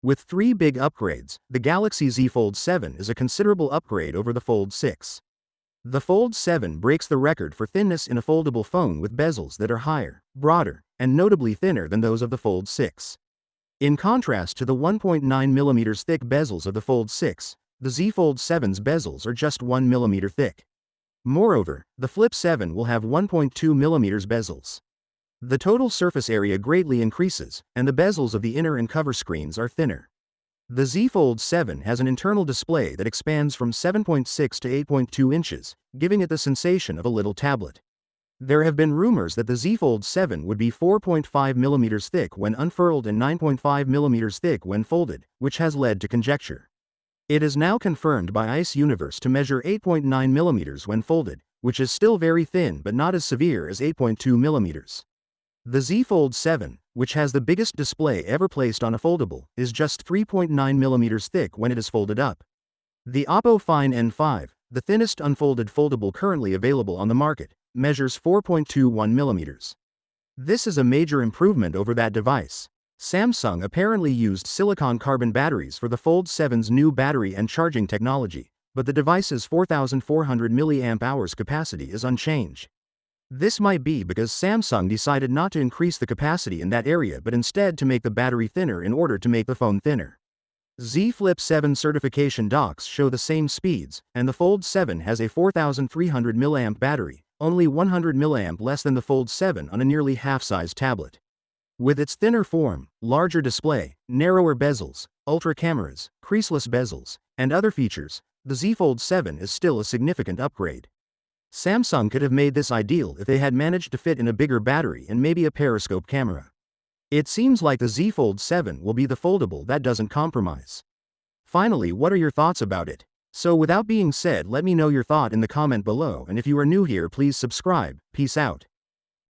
With three big upgrades, the Galaxy Z Fold 7 is a considerable upgrade over the Fold 6. The Fold 7 breaks the record for thinness in a foldable phone with bezels that are higher, broader, and notably thinner than those of the Fold 6. In contrast to the 1.9mm thick bezels of the Fold 6, the Z Fold 7's bezels are just 1mm thick. Moreover, the Flip 7 will have 1.2mm bezels. The total surface area greatly increases, and the bezels of the inner and cover screens are thinner. The Z Fold 7 has an internal display that expands from 7.6 to 8.2 inches, giving it the sensation of a little tablet. There have been rumors that the Z Fold 7 would be 4.5mm thick when unfurled and 9.5mm thick when folded, which has led to conjecture. It is now confirmed by Ice Universe to measure 8.9mm when folded, which is still very thin but not as severe as 8.2mm. The Z Fold 7, which has the biggest display ever placed on a foldable, is just 3.9mm thick when it is folded up. The Oppo Find N5, the thinnest unfolded foldable currently available on the market, measures 4.21mm. This is a major improvement over that device. Samsung apparently used silicon carbon batteries for the Fold 7's new battery and charging technology, but the device's 4,400 mAh capacity is unchanged. This might be because Samsung decided not to increase the capacity in that area but instead to make the battery thinner in order to make the phone thinner. Z Flip 7 certification docs show the same speeds, and the Fold 7 has a 4,300 mAh battery, only 100 mAh less than the Fold 7 on a nearly half-size tablet. With its thinner form, larger display, narrower bezels, ultra cameras, creaseless bezels, and other features, the Z Fold 7 is still a significant upgrade. Samsung could have made this ideal if they had managed to fit in a bigger battery and maybe a periscope camera. It seems like the Z Fold 7 will be the foldable that doesn't compromise. Finally, what are your thoughts about it? So without being said, let me know your thought in the comment below, and if you are new here, please subscribe. Peace out.